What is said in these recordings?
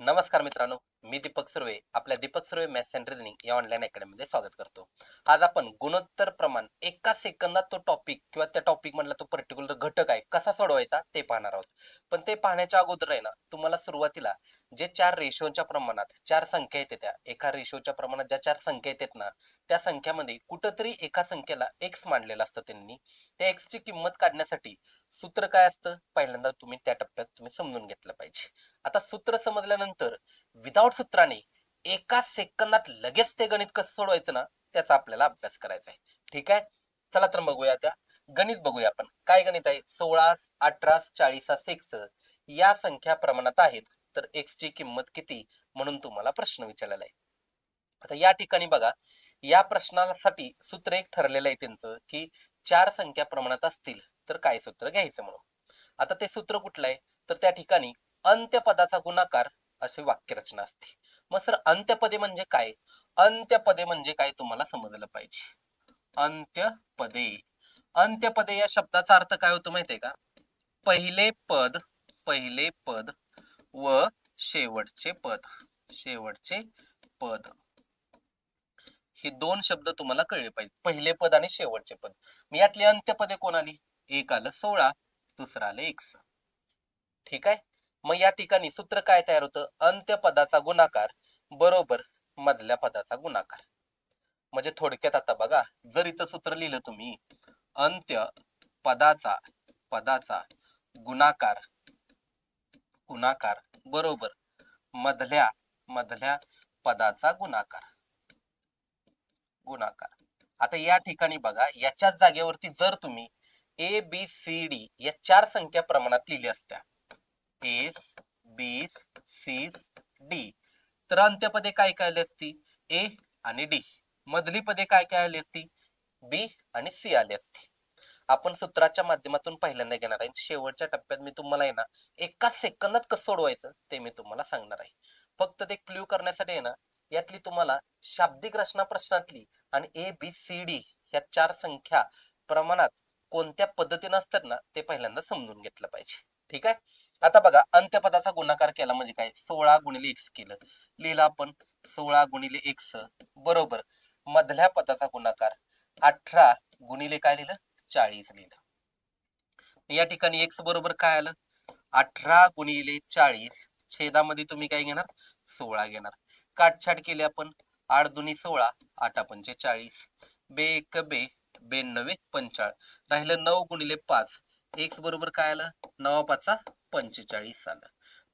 नमस्कार मित्रांनो, मी दीपक सुर्वे आपल्या Deepak Surve maths and reasoning या ऑनलाईन अकॅडमीमध्ये स्वागत करतो. आज आपण गुणोत्तर प्रमाण एका सेकंदात तो टॉपिक किंवा त्या टॉपिक मधला तो पर्टिक्युलर घटक आहे कसा सोडवायचा ते पाहणार आहोत. पण ते पाहण्याच्या अगोदर आहे ना, तुम्हाला सुरुवातीला जे चार रेशोच्या प्रमाणात चार संख्या येते त्या एका रेशोच्या प्रमाणात ज्या चार संख्या येतात ना, त्या संख्यामध्ये कुठंतरी एका संख्येला एक्स मांडलेलं असतं त्यांनी. त्या एक्स ची किंमत काढण्यासाठी सूत्र काय असतं पहिल्यांदा तुम्ही त्या टप्प्यात तुम्ही समजून घेतलं पाहिजे. आता सूत्र समजल्यानंतर विदाउट सूत्राने एका सेकंदात लगेच ते गणित कसं सोडवायचं ना, त्याचा आपल्याला अभ्यास करायचा आहे. ठीक आहे, चला तर बघूया त्या गणित बघूया आपण. काय गणित आहे? 16, 18, 40 एक्स या संख्या प्रमाणात आहेत, तर एक्स ची किंमत किती म्हणून तुम्हाला प्रश्न विचारलेला आहे. आता या ठिकाणी बघा, या प्रश्नासाठी सूत्र एक ठरलेलं आहे त्यांचं की चार संख्या प्रमाणात असतील तर काय सूत्र घ्यायचं म्हणून. आता ते सूत्र कुठलं आहे? तर त्या ठिकाणी अंत्यपदाचा गुणाकार अशी वाक्यरचना असते. मग सर अंत्यपदे म्हणजे काय? अंत्यपदे म्हणजे काय तुम्हाला समजलं पाहिजे. अंत्यपदे, अंत्यपदे या शब्दाचा अर्थ काय होतो माहितीये का? पहिले पद, पहिले पद व शेवटचे पद, शेवटचे पद. हे दोन शब्द तुम्हाला कळले पाहिजे, पहिले पद आणि शेवटचे पद. मी यातली अंत्यपदे कोण आली? एक आलं 16, दुसरं आलं एक्स. ठीक आहे, मग या ठिकाणी सूत्र काय तयार होतं? अंत्यपदाचा गुणाकार बरोबर मधल्या पदाचा गुणाकार. म्हणजे थोडक्यात आता बघा, जर इथं सूत्र लिहिलं तुम्ही अंत्य पदाचा पदाचा गुणाकार गुणाकार बरोबर मधल्या मधल्या पदाचा गुणाकार गुणाकार. आता या ठिकाणी बघा, याच्याच जागेवरती जर तुम्ही ए बी सी डी या चार संख्या प्रमाणात लिहिल्या असत्या, एस बी सी डी, तर अंत्यपदे काय काय आली असती? ए आणि डी. मधली पदे काय काय आली असती? बी आणि सी आली असती. आपण सूत्राच्या माध्यमातून पहिल्यांदा घेणार आहे. शेवटच्या टप्प्यात मी तुम्हाला आहे ना, एका सेकंदात कसं सोडवायचं ते मी तुम्हाला सांगणार आहे. फक्त ते क्ल्यू करण्यासाठी आहे ना, यातली तुम्हाला शाब्दिक रचना प्रश्नातली आणि ए बी सी डी या चार संख्या प्रमाणात कोणत्या पद्धतीने असतात ना, ते पहिल्यांदा समजून घेतलं पाहिजे. ठीक आहे, आता बघा, अंत्यपदाचा गुणाकार केला म्हणजे काय? 16 गुणिले एक्स केलं, लिहिलं आपण 16 गुणिले एक्स बरोबर मधल्या पदाचा गुणाकार 18 गुणिले काय लिहिलं? 40 लिहिलं. या ठिकाणी एक्स बरोबर काय आलं? 18 गुणिले 40, छेदामध्ये तुम्ही काय घेणार? 16 घेणार. काटछाट केली आपण, 8 दुनी 16, 8 पंचे 40, बे एक बे, 92 45, राहिलं 9 गुणिले 5, एक्स बरोबर काय आलं? 9 पाचा 45 आलं.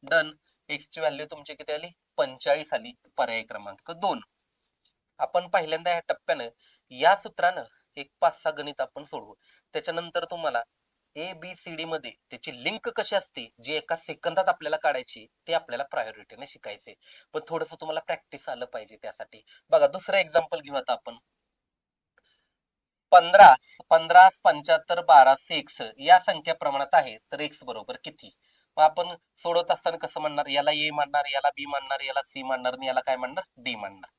डन. एक्स ची व्हॅल्यू तुमची किती आली? 45 आली. पर्याय क्रमांक 2. आपण पहिल्यांदा या टप्प्यानं या सूत्रानं एक 5-6 गणित आपण सोडवू. त्याच्यानंतर तुम्हाला ए बी सी डी मध्ये त्याची लिंक कशी असते, जी एका सेकंदात आपल्याला काढायची, ते आपल्याला प्रायोरिटीने शिकायचे. पण थोडस तुम्हाला प्रॅक्टिस आलं पाहिजे त्यासाठी. बघा, दुसरं एक्झाम्पल घेऊ आता आपण. 15 15 75 12 एक्स या संख्या प्रमाणात आहे, तर एक्स बरोबर किती? मग आपण सोडवत असताना कसं म्हणणार? याला ए मानणार, याला बी मानणार, याला सी मानणार आणि याला काय म्हणणार? डी मानणार.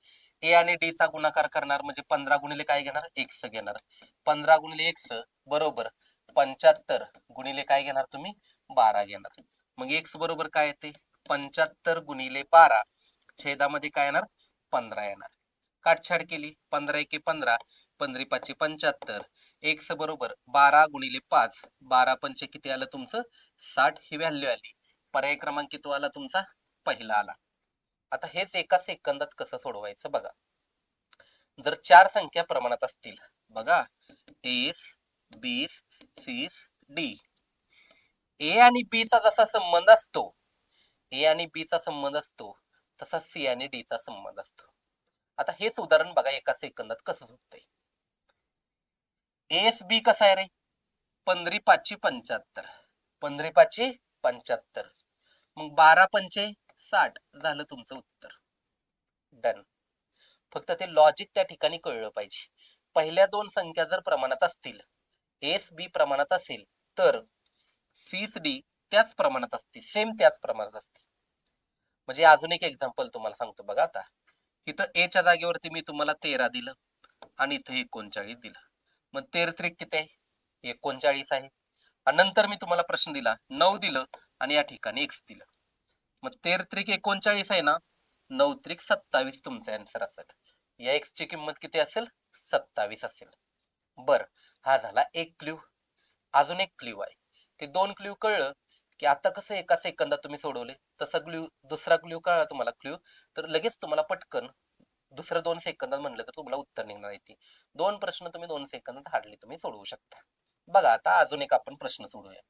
ए आणि डी चा गुणाकार करणार म्हणजे 15 गुणिले काय घेणार? एक्स घेणार. 15 गुणिले एक्स बरोबर 75 गुणिले काय घेणार तुम्ही? 12 घेणार. मग एक्स बरोबर काय येते? 75 गुणिले 12, छेदामध्ये काय येणार? 15 येणार. काटछाड केली, 15 एके 15, 15 पाचशे 75, एक्स बरोबर 12 गुणिले 5, 12 पंचे किती आलं तुमचं? 60 ही व्हॅल्यू आली. पर्याय क्रमांक किती आला तुमचा? पहिला आला. आता हेच एका सेकंदात कसं सोडवायचं बघा. जर चार संख्या प्रमाणात असतील, बघा, एस बी सी डी, ए आणि बी चा जसा संबंध असतो, ए आणि बी चा संबंध असतो, तसा सी आणि डी चा संबंध असतो. आता हेच उदाहरण बघा, एका सेकंदात कसं सुटतंय. एस बी कसा आहे रे? 15 पाचशे 75, 15 पाचशे 75, मग 12 पंचे 60 झालं तुमचं उत्तर. डन. फक्त ते लॉजिक त्या ठिकाणी कळलं पाहिजे. पहिल्या दोन संख्या जर प्रमाणात असतील, एस बी प्रमाणात असेल, तर सीस डी त्याच प्रमाणात असते, सेम त्याच प्रमाणात असते. म्हणजे अजून एक एक्झाम्पल तुम्हाला सांगतो बघा. आता इथं ए च्या जागेवरती मी तुम्हाला 13 दिलं आणि इथं 39 दिलं. मग 13 त्रिक किती आहे? 39 आहे. आणि नंतर मी तुम्हाला प्रश्न दिला 9 दिलं आणि या ठिकाणी एक्स दिलं. मग 13 त्रिक 39 आहे ना, 9 त्रिक 27 तुमचा आन्सर असेल. या एक्स ची किंमत किती असेल? 27 असेल. बर, हा झाला एक क्ल्यू. अजून एक क्ल्यू आहे. ते दोन क्ल्यू कळलं की आता कसं एका सेकंदात तुम्ही सोडवले, तसं क्ल्यू दुसरा क्ल्यू कळला तुम्हाला क्ल्यू, तर लगेच तुम्हाला पटकन दुसरं 2 सेकंदात म्हणलं तर तुम्हाला उत्तर निघणार आहे. दोन प्रश्न तुम्ही 2 सेकंदात हार्डली तुम्ही सोडवू शकता. बघा आता अजून एक आपण प्रश्न सोडूया.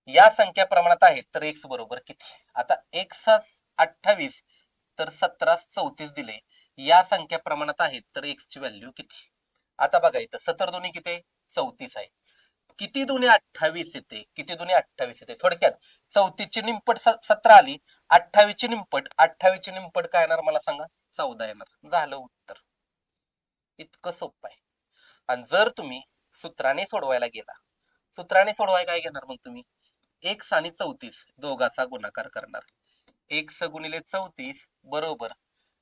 या संख्या प्रमाणात आहेत तर एक्स बरोबर किती? आता एक्स 28 तर 17 34 दिले. या संख्या प्रमाणात आहेत तर एक्स ची व्हॅल्यू किती? आता बघा इथं 17 दोन्ही किती? 34 आहे. किती दोन्ही 28 येते? किती दोन्ही 28 येते? थोडक्यात 34 ची निमपट 17 आली, 28 ची निमपट, 28 ची निमपट काय येणार मला सांगा? 14 येणार. झालं उत्तर. इतकं सोपं आहे. आणि जर तुम्ही सूत्राने सोडवायला गेला, सूत्राने सोडवाय काय घेणार मग तुम्ही? एक्स आणि 34 दोघाचा गुणाकार करणार. एक्स गुणिले 34 बरोबर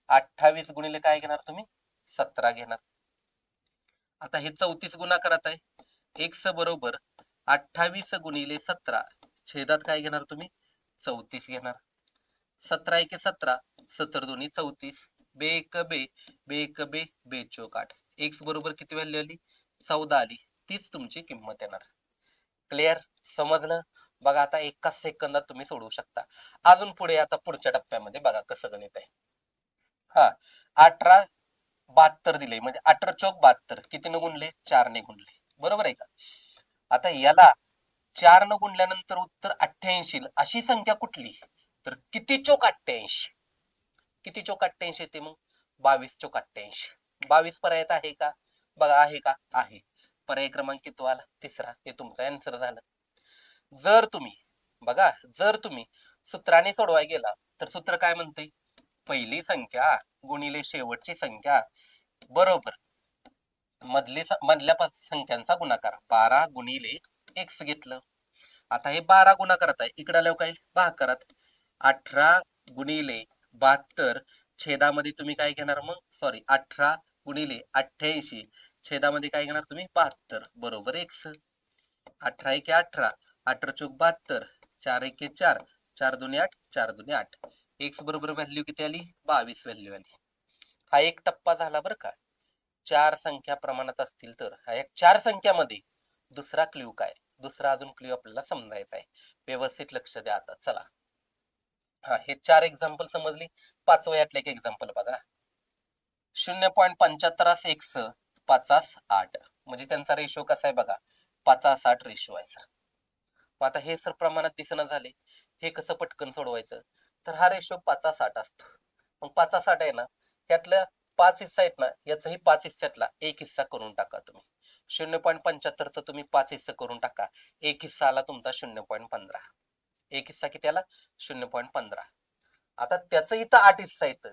28 गुणिले काय घेणार तुम्ही? 17 घेणार. आता हे 34 गुणाकारात आहे. एक्स बरोबर 28 गुणिले 17 छेदात काय घेणार तुम्ही? 34 घेणार. 17 एके 17, 17 दोन्ही 34, बे एक बे, बे एक बे, बे चोक 8. एक्स बरोबर किती व्हॅल्यू आली? 14 आली. तीच तुमची किंमत येणार. क्लिअर? समजलं? बघा आता एकाच सेकंदात तुम्ही सोडवू शकता. अजून पुढे आता पुढच्या टप्प्यामध्ये बघा कसं गणित आहे. हा, 18 72 दिले, म्हणजे 18 चौक 72 कितीने गुणले? 4 ने गुणले. बरोबर आहे का? आता याला 4 न गुणल्यानंतर उत्तर 88 अशी संख्या कुठली? तर किती चौक 88? किती चौक 88 येते मग? 22 चौक 88. 22 पर्यायात आहे का? बघा आहे का? आहे. पर्याय क्रमांक किती आला? तिसरा. हे तुमचं आन्सर झालं. जर तुम्ही बघा, जर तुम्ही सूत्राने सोडवाय गेला तर सूत्र काय म्हणते? पहिली संख्या गुणिले शेवटची संख्या बरोबर मधल्या संख्यांचा गुणाकार. 12 गुणिले एक्स घेतलं. आता हे 12 गुणाकारात आहे, इकडे आल्यावर काय? भागाकारात. 18 गुणिले 72 छेदामध्ये तुम्ही काय घेणार मग? सॉरी, 18 गुणिले 88 छेदामध्ये काय घेणार तुम्ही? 72 बरोबर एक्स. 18 एके 18, 18 चौक 72, 4 एके 4, 4 दोन्ही 8, 4 दोन्ही 8. एक्स बरोबर व्हॅल्यू किती आली? 22 व्हॅल्यू आली. हा एक टप्पा झाला बरं का. 4 संख्या प्रमाणात असतील तर हा एक 4 संख्यामध्ये दुसरा क्ल्यू काय? दुसरा अजून क्ल्यू आपल्याला समजायचा आहे. व्यवस्थित लक्ष द्या आता. चला, हा हे 4 एक्झाम्पल समजली. पाचवं यातलं एक एक्झाम्पल बघा. 0.75 एक्स 5:8 म्हणजे त्यांचा रेशो कसा आहे बघा, 5:8 रेशो आहे सर. आता हे सर प्रमाणात दिसणं झाले, हे कसं पटकन सोडवायचं? तर हा रेशो 5:8 असतो. मग 5:8 आहे ना, त्यातल्या 5 हिस्सा आहेत ना, याचाही 5 हिस्स्यातला एक हिस्सा करून टाका तुम्ही. 0.75 तुम्ही 5 हिस्से करून टाका. एक हिस्सा आला तुमचा 0.15. एक हिस्सा किती आला? 0.15. आता त्याचं इथं 8 हिस्सा येतं.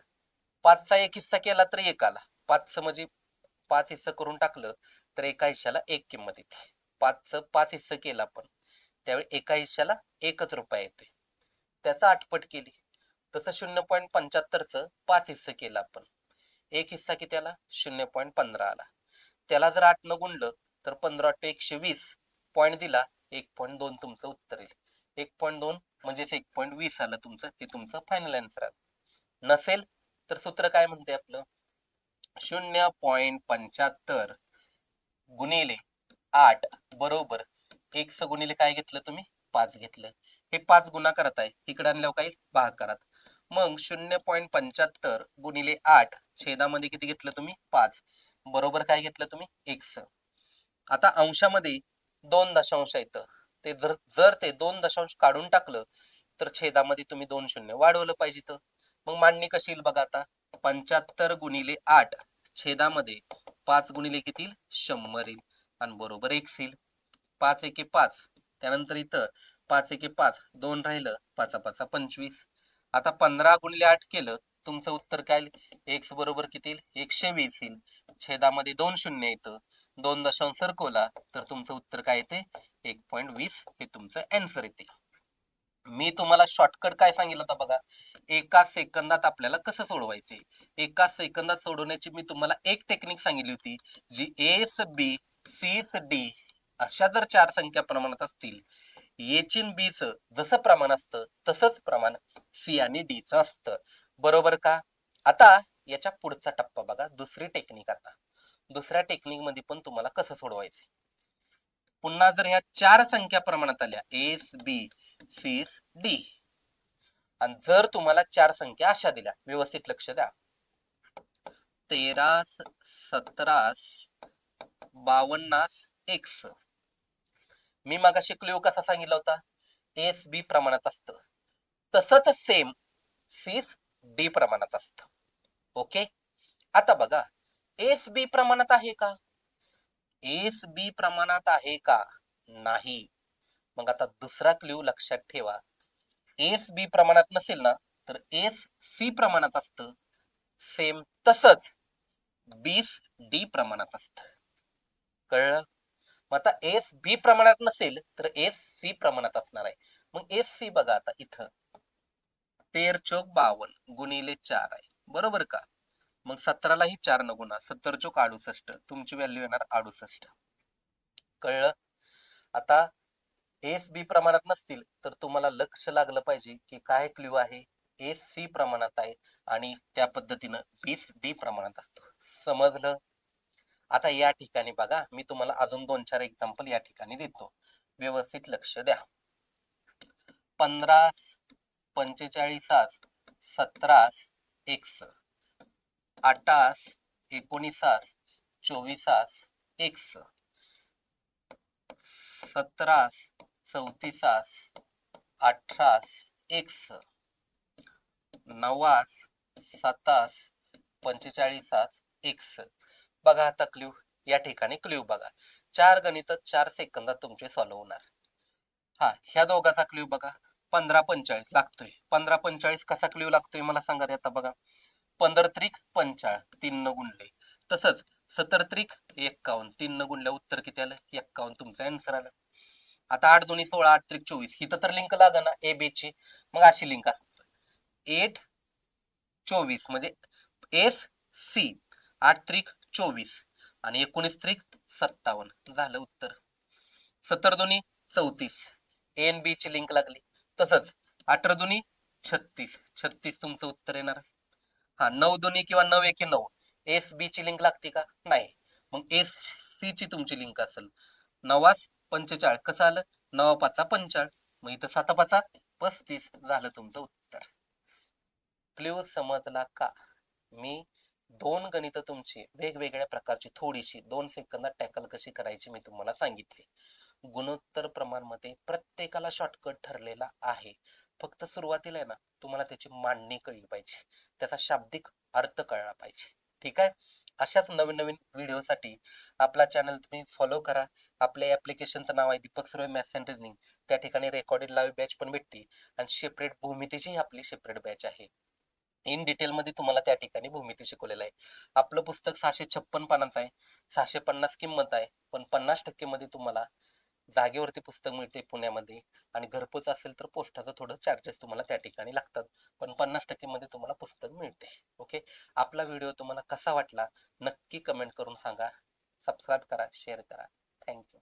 5चा एक हिस्सा केला तर एक आला. 5चं म्हणजे 5 हिस्सा करून टाकलं तर एका हिस्साला एक किंमत येते. 5चं 5 हिस्सा केला आपण, त्यावेळी एका हिस्साला 1च रुपया येते. त्याचा 8 पट केली. तसं 0.75चं 5 हिस्से केलं आपण, एक हिस्सा किती आला? 0.15 आला. त्याला जर 8 न गुणलं तर 15 8 120 पॉईंट दिला, 1.2 तुमचं उत्तर येईल. 1.2 म्हणजेच 1.20 आलं तुमचं. हे तुमचं फायनल आन्सर आहे. नसेल तर सूत्र काय म्हणते आपलं? 0.75 गुणिले 8 बरोबर एक्स गुणिले काय घेतलं तुम्ही? 5 घेतलं. हे 5 गुणाकारात आहे, इकडे आणल्यावर काय? भागाकारात. मग 0.75 गुणिले 8 छेदामध्ये किती घेतलं तुम्ही? 5 बरोबर काय घेतलं तुम्ही? एक्स. आता अंशामध्ये 2 दशांश येतं, ते जर ते 2 दशांश काढून टाकलं तर छेदामध्ये तुम्ही 2 शून्य वाढवलं पाहिजे. तर मग मांडणी कशी येईल बघा आता. 75 गुणिले 8 छेदामध्ये 5 गुणिले किती? 100 येईल आणि बरोबर एक्स येईल. 5 एके 5, त्यानंतर इथं 5 एके 5, 2 राहिलं, 5 5 25. आता 15 गुणिले 8 केलं, तुमचं उत्तर काय? एक्स बरोबर किती येईल? 120 येईल. छेदामध्ये 2 शून्य येतं, 2 दशांश सरकवला तर तुमचं उत्तर काय येते? 1.20 हे तुमचं आन्सर येते. मी तुम्हाला शॉर्टकट काय सांगितलं होतं बघा, एका सेकंदात आपल्याला कसं सोडवायचे. एका सेकंदात सोडवण्याची मी तुम्हाला एक टेक्निक सांगितली होती, जी एस बी सी डी अशा जर 4 संख्या प्रमाणात असतील, एच इन बी च जसं प्रमाण असतं तसंच प्रमाण सी आणि डी च असतं. बरोबर का? आता याच्या पुढचा टप्पा बघा, दुसरी टेक्निक. आता दुसऱ्या टेक्निक मध्ये पण तुम्हाला कसं सोडवायचं. पुन्हा जर ह्या 4 संख्या प्रमाणात आल्या एस बी सी डी, आणि जर तुम्हाला 4 संख्या अशा दिल्या, व्यवस्थित लक्ष द्या, 13 17 52 एक्स. मी मगाशी क्ल्यू कसा सांगितला होता, एस बी प्रमाणात असतं तसंच सेम सीस डी प्रमाणात असतं. ओके. आता बघा, एस बी प्रमाणात आहे का, एस बी प्रमाणात आहे का, नाही. मग आता दुसरा क्ल्यू लक्षात ठेवा, एस बी प्रमाणात नसेल ना तर एस सी प्रमाणात असतं, सेम तसंच बीस डी प्रमाणात असतं. कळलं? मग आता एस बी प्रमाणात नसेल तर एस सी प्रमाणात असणार आहे. मग एस सी बघा आता इथं 13 चौक 52 गुणिले 4 आहे, बरोबर का? मग 17 ही 4 न गुणा, 17 चौक 68, तुमची व्हॅल्यू येणार 68. कळलं? आता एस बी प्रमाणात नसतील तर तुम्हाला लक्ष लागलं पाहिजे की काय क्ल्यू आहे, एस सी प्रमाणात आहे आणि त्या पद्धतीनं बीस डी प्रमाणात असतो. समजलं? आता या ठिकाणी बघा, मी तुम्हाला अजून 2-4 एक्झाम्पल या ठिकाणी देतो, व्यवस्थित लक्ष द्या. 15 45 17 एक्स, 8 19 24 एक्स, 17 34 18 एक्स, 9 7 45 एक्स. बघा आता क्ल्यू, या ठिकाणी क्ल्यू बघा, 4 गणित 4 सेकंदात तुमचे सॉल्व्ह होणार. हा, ह्या दोघाचा क्ल्यू बघा, 15 45 लागतोय. 15 45 कसा क्ल्यू लागतोय मला सांगा रे. आता बघा, 15 त्रिक 45, 3 न गुणले. तसंच 17 त्रिक 51, 3 न गुणल्या उत्तर किती आलं, 51 तुमचं आन्सर आलं. आता 8 2 16, 8 त्रिक 24, हिथं तर लिंक लागा ना ए बी ची, मग अशी लिंक असते 8 24 म्हणजे एस सी, 8 त्रिक 24 आणि 19 त्रिक 57 झालं उत्तर. 17 दोन्ही 34, एन बी ची लिंक लागली. तसंच 18 दोन्ही 36, 36 तुमचं उत्तर येणार. हा, 9 दोन्ही किंवा 9 एके 9, एस बी ची लिंक लागते का, नाही. मग एस सी ची तुमची लिंक असेल 9 45, कसं आलं, 9 5 45, मग इथं 7 5 35 झालं तुमचं उत्तर. क्ल्यू समजला का? मी 2 गणित तुमची वेगवेगळ्या प्रकारची थोडीशी 2 सेकंदात टॅकल कशी करायची मी तुम्हाला सांगितली. गुणोत्तर प्रमाण मध्ये प्रत्येकाला शॉर्टकट ठरलेला आहे, फक्त सुरुवातीला आहे ना तुम्हाला त्याची मांडणी कळली पाहिजे, त्याचा शाब्दिक अर्थ कळला पाहिजे. ठीक आहे. अशाच नवीन नवीन व्हिडिओसाठी आपला चॅनल तुम्ही फॉलो करा. आपल्या ऍप्लिकेशनचं नाव आहे Deepak Surve maths and reasoning. त्या ठिकाणी रेकॉर्डेड लाईव्ह बॅच पण भेटते आणि सेपरेट भूमितीची आपली सेपरेट बॅच आहे. इन डिटेल मध्ये तुम्हाला त्या ठिकाणी भूमिती शिकवलेलं आहे. आपलं पुस्तक 656 पानांचं आहे, 650 किंमत आहे, पण 50% मध्ये तुम्हाला जागेवरती पुस्तक मिळते पुण्यामध्ये, आणि घरपोच असेल तर पोस्टाचं थोडं चार्जेस तुम्हाला त्या ठिकाणी लागतात, पण 50% मध्ये तुम्हाला पुस्तक मिळते. ओके. आपला व्हिडिओ तुम्हाला कसा वाटला नक्की कमेंट करून सांगा. सबस्क्राईब करा, शेअर करा. थँक्यू.